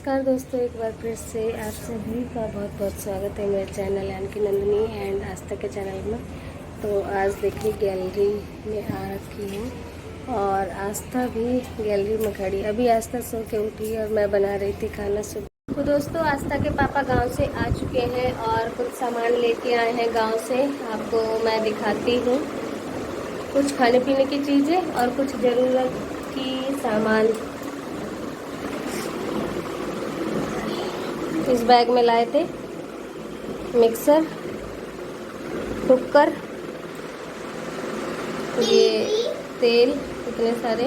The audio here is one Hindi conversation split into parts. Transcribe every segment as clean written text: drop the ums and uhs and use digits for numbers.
नमस्कार दोस्तों, एक बार फिर से आप सभी का बहुत बहुत स्वागत है मेरे चैनल यानी कि नंदिनी एंड आस्था के चैनल में। तो आज देखिए गैलरी में आ रखी हूँ और आस्था भी गैलरी में खड़ी। अभी आस्था सो के उठी और मैं बना रही थी खाना सुबह। तो दोस्तों आस्था के पापा गांव से आ चुके हैं और कुछ सामान लेके आए हैं गांव से। आपको मैं दिखाती हूँ कुछ खाने पीने की चीज़ें और कुछ ज़रूरत की सामान इस बैग में लाए थे। मिक्सर, कुकर, ये तेल, इतने सारे,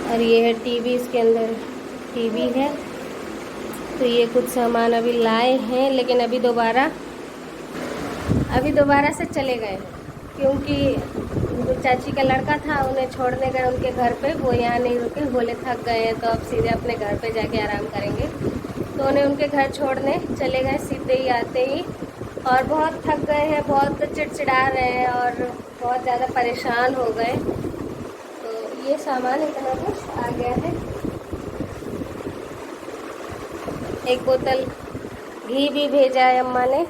और ये है टीवी। इसके अंदर टीवी है। तो ये कुछ सामान अभी लाए हैं, लेकिन अभी दोबारा से चले गए क्योंकि जो चाची का लड़का था उन्हें छोड़ने गए उनके घर पे। वो यहाँ नहीं रुके, बोले थक गए हैं तो अब सीधे अपने घर पे जाके आराम करेंगे। तो उन्हें उनके घर छोड़ने चले गए सीधे ही आते ही, और बहुत थक गए हैं, बहुत चिड़चिड़ा रहे हैं और बहुत ज़्यादा परेशान हो गए। तो ये सामान इतना कुछ आ गया है। एक बोतल घी भी भेजा है अम्मा ने,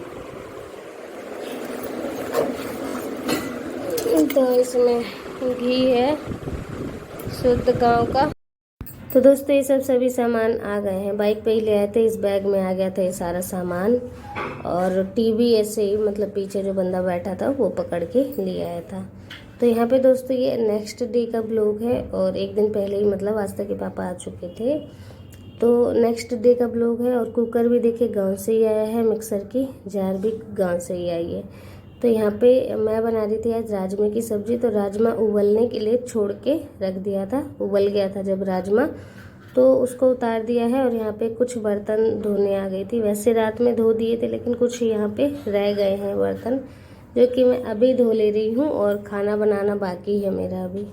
तो इसमें घी है शुद्ध गांव का। तो दोस्तों ये सभी सामान आ गए हैं। बाइक पे ही ले आए थे, इस बैग में आ गया था ये सारा सामान। और टीवी ऐसे ही मतलब पीछे जो बंदा बैठा था वो पकड़ के ले आया था। तो यहाँ पे दोस्तों ये नेक्स्ट डे का ब्लॉग है और एक दिन पहले ही मतलब आस्था के पापा आ चुके थे। तो नेक्स्ट डे का ब्लॉग है। और कुकर भी देखिए गांव से ही आया है, मिक्सर की जार भी गांव से ही आई है। तो यहाँ पे मैं बना रही थी आज राजमा की सब्ज़ी। तो राजमा उबलने के लिए छोड़ के रख दिया था, उबल गया था जब राजमा, तो उसको उतार दिया है। और यहाँ पे कुछ बर्तन धोने आ गई थी। वैसे रात में धो दिए थे, लेकिन कुछ यहाँ पे रह गए हैं बर्तन, जो कि मैं अभी धो ले रही हूँ। और खाना बनाना बाकी है मेरा अभी।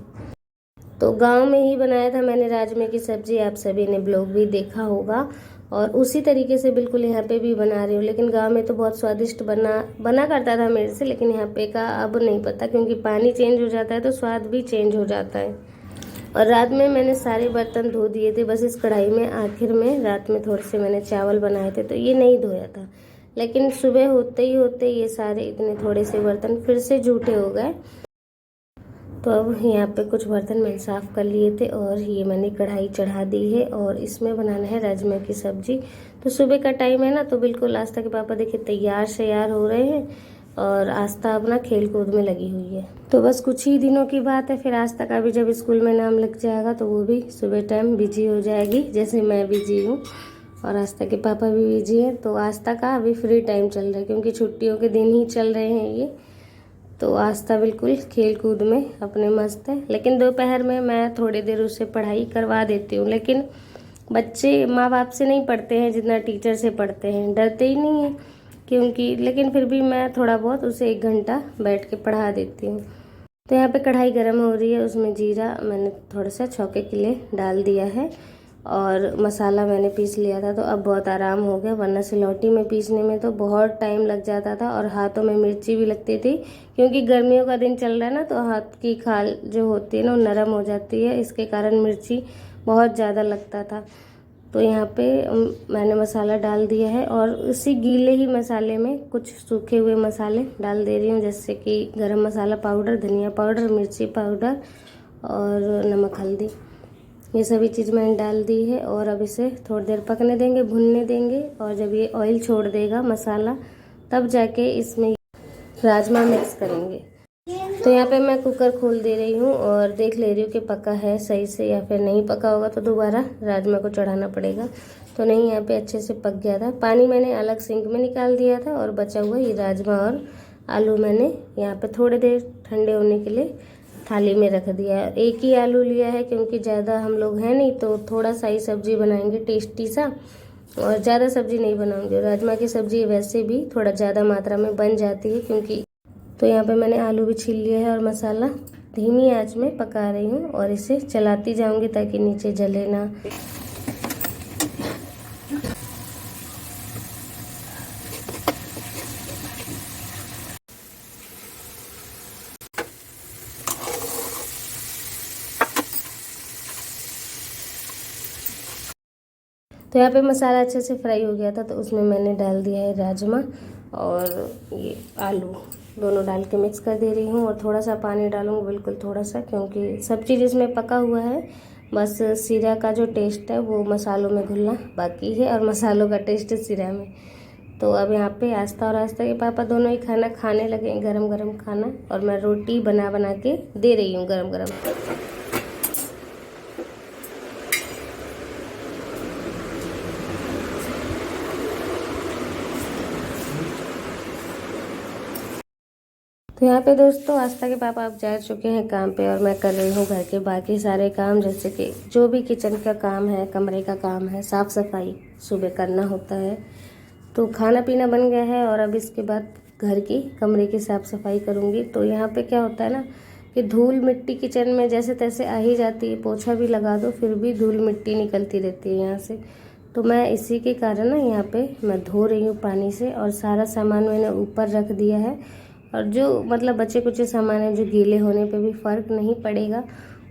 तो गांव में ही बनाया था मैंने राजमे की सब्ज़ी, आप सभी ने ब्लॉग भी देखा होगा। और उसी तरीके से बिल्कुल यहाँ पे भी बना रही हूँ। लेकिन गांव में तो बहुत स्वादिष्ट बना करता था मेरे से, लेकिन यहाँ पे का अब नहीं पता, क्योंकि पानी चेंज हो जाता है तो स्वाद भी चेंज हो जाता है। और रात में मैंने सारे बर्तन धो दिए थे, बस इस कढ़ाई में आखिर में रात में थोड़े से मैंने चावल बनाए थे तो ये नहीं धोया था। लेकिन सुबह होते ही ये सारे इतने थोड़े से बर्तन फिर से जूठे हो गए। तो अब यहाँ पे कुछ बर्तन मैंने साफ़ कर लिए थे और ये मैंने कढ़ाई चढ़ा दी है और इसमें बनाना है राजमा की सब्ज़ी। तो सुबह का टाइम है ना, तो बिल्कुल आस्था के पापा देखिए तैयार हो रहे हैं और आस्था अपना खेल कूद में लगी हुई है। तो बस कुछ ही दिनों की बात है, फिर आस्था का भी जब स्कूल में नाम लग जाएगा तो वो भी सुबह टाइम बिजी हो जाएगी, जैसे मैं बिजी हूँ और आस्था के पापा भी बिजी हैं। तो आस्था का अभी फ्री टाइम चल रहा है क्योंकि छुट्टियों के दिन ही चल रहे हैं ये। तो आस्था बिल्कुल खेल कूद में अपने मस्त है। लेकिन दोपहर में मैं थोड़ी देर उससे पढ़ाई करवा देती हूँ। लेकिन बच्चे माँ बाप से नहीं पढ़ते हैं जितना टीचर से पढ़ते हैं, डरते ही नहीं है क्योंकि, लेकिन फिर भी मैं थोड़ा बहुत उसे 1 घंटा बैठ के पढ़ा देती हूँ। तो यहाँ पे कढ़ाई गर्म हो रही है, उसमें जीरा मैंने थोड़ा सा छौके के लिए डाल दिया है और मसाला मैंने पीस लिया था। तो अब बहुत आराम हो गया, वरना सिलौटी में पीसने में तो बहुत टाइम लग जाता था और हाथों में मिर्ची भी लगती थी, क्योंकि गर्मियों का दिन चल रहा है ना, तो हाथ की खाल जो होती है ना वो नरम हो जाती है, इसके कारण मिर्ची बहुत ज़्यादा लगता था। तो यहाँ पे मैंने मसाला डाल दिया है और उसी गीले ही मसाले में कुछ सूखे हुए मसाले डाल दे रही हूँ, जैसे कि गरम मसाला पाउडर, धनिया पाउडर, मिर्ची पाउडर और नमक, हल्दी, ये सभी चीज़ मैंने डाल दी है। और अब इसे थोड़ी देर पकने देंगे, भुनने देंगे। और जब ये ऑयल छोड़ देगा मसाला, तब जाके इसमें राजमा मिक्स करेंगे। तो यहाँ पे मैं कुकर खोल दे रही हूँ और देख ले रही हूँ कि पका है सही से या फिर नहीं पका होगा तो दोबारा राजमा को चढ़ाना पड़ेगा। तो नहीं, यहाँ पे अच्छे से पक गया था। पानी मैंने अलग सिंक में निकाल दिया था और बचा हुआ ये राजमा और आलू मैंने यहाँ पे थोड़ी देर ठंडे होने के लिए थाली में रख दिया है। एक ही आलू लिया है क्योंकि ज़्यादा हम लोग हैं नहीं, तो थोड़ा सा ही सब्ज़ी बनाएंगे टेस्टी सा, और ज़्यादा सब्ज़ी नहीं बनाऊंगी। राजमा की सब्ज़ी वैसे भी थोड़ा ज़्यादा मात्रा में बन जाती है क्योंकि। तो यहाँ पे मैंने आलू भी छील लिया है और मसाला धीमी आंच में पका रही हूँ और इसे चलाती जाऊँगी ताकि नीचे जले ना। तो यहाँ पे मसाला अच्छे से फ्राई हो गया था, तो उसमें मैंने डाल दिया है राजमा और ये आलू, दोनों डाल के मिक्स कर दे रही हूँ। और थोड़ा सा पानी डालूँगी, बिल्कुल थोड़ा सा, क्योंकि सब चीज़ इसमें पका हुआ है। बस सीरा का जो टेस्ट है वो मसालों में घुलना बाकी है, और मसालों का टेस्ट सीरा में। तो अब यहाँ पे आस्था और आस्था के पापा दोनों ही खाना खाने लगे, गरम गरम खाना, और मैं रोटी बना बना के दे रही हूँ गरम गरम। तो यहाँ पे दोस्तों आस्था के पापा अब जा चुके हैं काम पे, और मैं कर रही हूँ घर के बाकी सारे काम, जैसे कि जो भी किचन का काम है, कमरे का काम है, साफ़ सफाई सुबह करना होता है। तो खाना पीना बन गया है, और अब इसके बाद घर की कमरे की साफ़ सफाई करूँगी। तो यहाँ पे क्या होता है ना कि धूल मिट्टी किचन में जैसे तैसे आ ही जाती है, पोछा भी लगा दो फिर भी धूल मिट्टी निकलती रहती है यहाँ से। तो मैं इसी के कारण ना यहाँ पे मैं धो रही हूँ पानी से, और सारा सामान मैंने ऊपर रख दिया है। और जो मतलब बचे कुछ सामान है जो गीले होने पे भी फ़र्क नहीं पड़ेगा,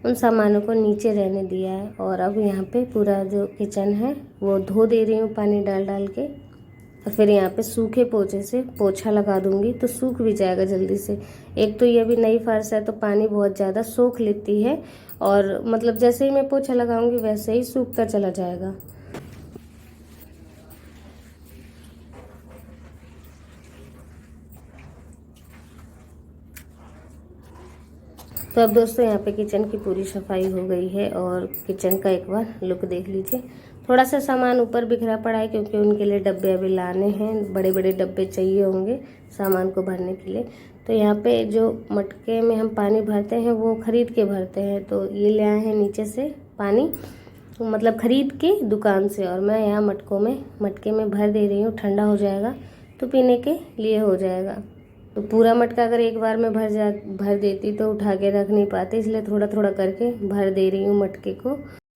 उन सामानों को नीचे रहने दिया है। और अब यहाँ पे पूरा जो किचन है वो धो दे रही हूँ पानी डाल डाल के, और फिर यहाँ पे सूखे पोछे से पोछा लगा दूंगी, तो सूख भी जाएगा जल्दी से। एक तो ये भी नई फर्श है तो पानी बहुत ज़्यादा सोख लेती है, और मतलब जैसे ही मैं पोछा लगाऊंगी वैसे ही सूख कर चला जाएगा। तो अब दोस्तों यहाँ पे किचन की पूरी सफाई हो गई है, और किचन का एक बार लुक देख लीजिए। थोड़ा सा सामान ऊपर बिखरा पड़ा है, क्योंकि उनके लिए डब्बे अभी लाने हैं, बड़े बड़े डब्बे चाहिए होंगे सामान को भरने के लिए। तो यहाँ पे जो मटके में हम पानी भरते हैं वो ख़रीद के भरते हैं, तो ये ले आए हैं नीचे से पानी, मतलब ख़रीद के दुकान से, और मैं यहाँ मटके में भर दे रही हूँ। ठंडा हो जाएगा तो पीने के लिए हो जाएगा। तो पूरा मटका अगर एक बार में भर देती तो उठा के रख नहीं पाते, इसलिए थोड़ा थोड़ा करके भर दे रही हूँ मटके को।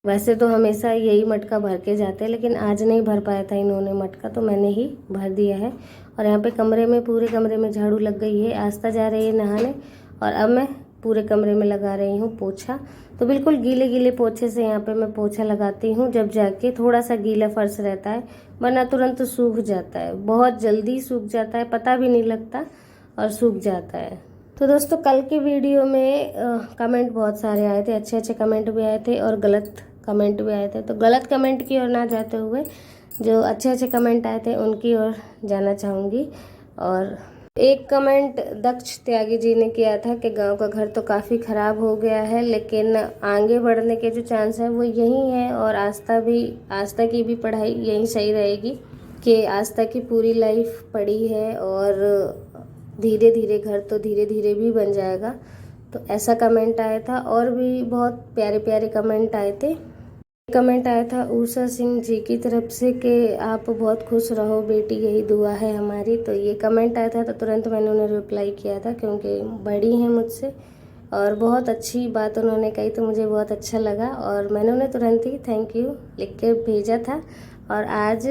वैसे तो हमेशा यही मटका भर के जाते हैं, लेकिन आज नहीं भर पाया था इन्होंने मटका, तो मैंने ही भर दिया है। और यहाँ पे पूरे कमरे में झाड़ू लग गई है। आस्था जा रही है नहाने, और अब मैं पूरे कमरे में लगा रही हूँ पोछा। तो बिल्कुल गीले गीले पोछे से यहाँ पे मैं पोछा लगाती हूँ, जब जाके थोड़ा सा गीला फर्श रहता है, वरना तुरंत सूख जाता है, बहुत जल्दी सूख जाता है, पता भी नहीं लगता और सूख जाता है। तो दोस्तों कल की वीडियो में कमेंट बहुत सारे आए थे, अच्छे अच्छे कमेंट भी आए थे और गलत कमेंट भी आए थे। तो गलत कमेंट की ओर ना जाते हुए जो अच्छे अच्छे कमेंट आए थे उनकी ओर जाना चाहूँगी। और एक कमेंट दक्ष त्यागी जी ने किया था कि गांव का घर तो काफ़ी ख़राब हो गया है, लेकिन आगे बढ़ने के जो चांस है वो यही है, और आस्था की भी पढ़ाई यही सही रहेगी कि आस्था की पूरी लाइफ पड़ी है, और धीरे धीरे घर तो धीरे धीरे भी बन जाएगा। तो ऐसा कमेंट आया था, और भी बहुत प्यारे प्यारे कमेंट आए थे। कमेंट आया था उषा सिंह जी की तरफ से कि आप बहुत खुश रहो बेटी, यही दुआ है हमारी। तो ये कमेंट आया था, तो तुरंत मैंने उन्हें रिप्लाई किया था, क्योंकि बड़ी हैं मुझसे और बहुत अच्छी बात उन्होंने कही, तो मुझे बहुत अच्छा लगा, और मैंने उन्हें तुरंत ही थैंक यू लिख के भेजा था। और आज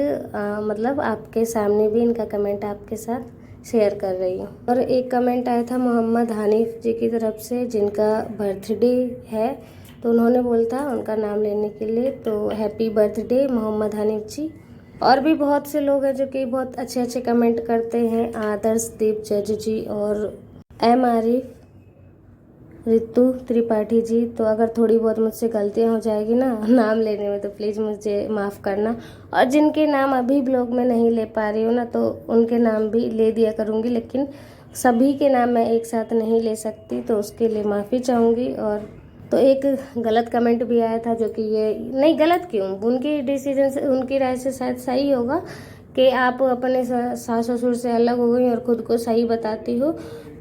मतलब आपके सामने भी इनका कमेंट आपके साथ शेयर कर रही हूँ। और एक कमेंट आया था मोहम्मद हनीफ जी की तरफ से, जिनका बर्थडे है, तो उन्होंने बोला था उनका नाम लेने के लिए। तो हैप्पी बर्थडे मोहम्मद हनीफ जी। और भी बहुत से लोग हैं जो कि बहुत अच्छे अच्छे कमेंट करते हैं, आदर्श दीप जज जी और एम आरिफ, रितु त्रिपाठी जी। तो अगर थोड़ी बहुत मुझसे गलतियां हो जाएगी ना नाम लेने में, तो प्लीज़ मुझे माफ़ करना। और जिनके नाम अभी ब्लॉग में नहीं ले पा रही हूँ ना, तो उनके नाम भी ले दिया करूँगी, लेकिन सभी के नाम मैं एक साथ नहीं ले सकती, तो उसके लिए माफ़ी चाहूँगी। और तो एक गलत कमेंट भी आया था, जो कि ये नहीं, गलत क्यों, उनकी डिसीजन से, उनकी राय से शायद सही होगा कि आप अपने सास ससुर से अलग हो गई और ख़ुद को सही बताती हो।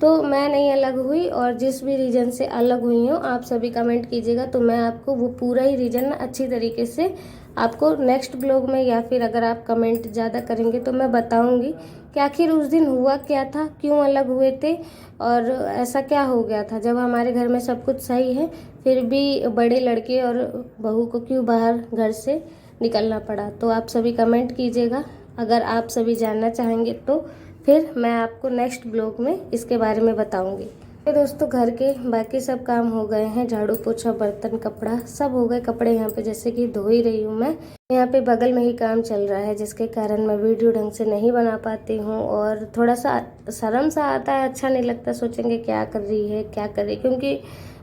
तो मैं नहीं अलग हुई, और जिस भी रीज़न से अलग हुई हूँ आप सभी कमेंट कीजिएगा, तो मैं आपको वो पूरा ही रीज़न अच्छी तरीके से आपको नेक्स्ट ब्लॉग में, या फिर अगर आप कमेंट ज़्यादा करेंगे तो मैं बताऊंगी कि आखिर उस दिन हुआ क्या था, क्यों अलग हुए थे, और ऐसा क्या हो गया था जब हमारे घर में सब कुछ सही है फिर भी बड़े लड़के और बहू को क्यों बाहर घर से निकलना पड़ा। तो आप सभी कमेंट कीजिएगा अगर आप सभी जानना चाहेंगे, तो फिर मैं आपको नेक्स्ट ब्लॉग में इसके बारे में बताऊंगी। तो दोस्तों घर के बाकी सब काम हो गए हैं, झाड़ू पोछा बर्तन कपड़ा सब हो गए। कपड़े यहाँ पे जैसे कि धो ही रही हूँ मैं। यहाँ पे बगल में ही काम चल रहा है जिसके कारण मैं वीडियो ढंग से नहीं बना पाती हूँ और थोड़ा सा शर्म सा आता है, अच्छा नहीं लगता। सोचेंगे क्या कर रही है क्या कर रही है, क्योंकि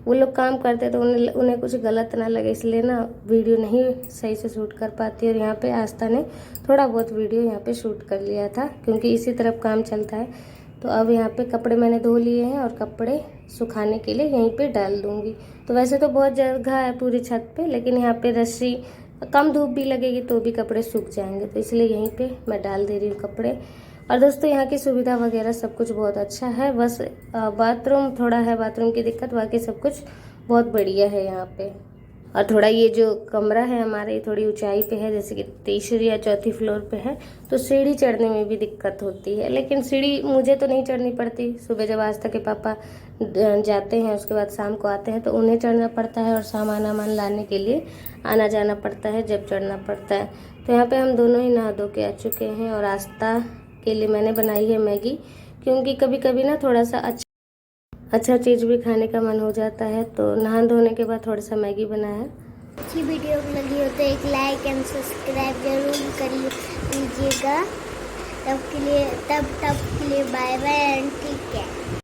वो लोग काम करते तो उन्हें कुछ गलत ना लगे, इसलिए ना वीडियो नहीं सही से शूट कर पाती। और यहाँ पे आस्था ने थोड़ा बहुत वीडियो यहाँ पे शूट कर लिया था क्योंकि इसी तरफ काम चलता है। तो अब यहाँ पे कपड़े मैंने धो लिए हैं और कपड़े सुखाने के लिए यहीं पे डाल दूँगी। तो वैसे तो बहुत जगह है पूरी छत पे, लेकिन यहाँ पे रस्सी कम धूप भी लगेगी तो भी कपड़े सूख जाएंगे, तो इसलिए यहीं पे मैं डाल दे रही हूँ कपड़े। और दोस्तों यहाँ की सुविधा वगैरह सब कुछ बहुत अच्छा है, बस बाथरूम थोड़ा है, बाथरूम की दिक्कत, बाकी सब कुछ बहुत बढ़िया है यहाँ पे। और थोड़ा ये जो कमरा है हमारे थोड़ी ऊंचाई पे है, जैसे कि तीसरी या चौथी फ्लोर पे है, तो सीढ़ी चढ़ने में भी दिक्कत होती है। लेकिन सीढ़ी मुझे तो नहीं चढ़नी पड़ती, सुबह जब आस्था के पापा जाते हैं उसके बाद शाम को आते हैं तो उन्हें चढ़ना पड़ता है और सामान वामान लाने के लिए आना जाना पड़ता है जब चढ़ना पड़ता है। तो यहाँ पर हम दोनों ही नहा धो के आ चुके हैं और आस्था के लिए मैंने बनाई है मैगी, क्योंकि कभी कभी ना थोड़ा सा अच्छा चीज़ भी खाने का मन हो जाता है, तो नहा धोने के बाद थोड़ा सा मैगी बनाया। अच्छी वीडियो लगी हो तो एक लाइक एंड सब्सक्राइब जरूर कर लीजिएगा। तब के लिए बाय बाय एंड ठीक है।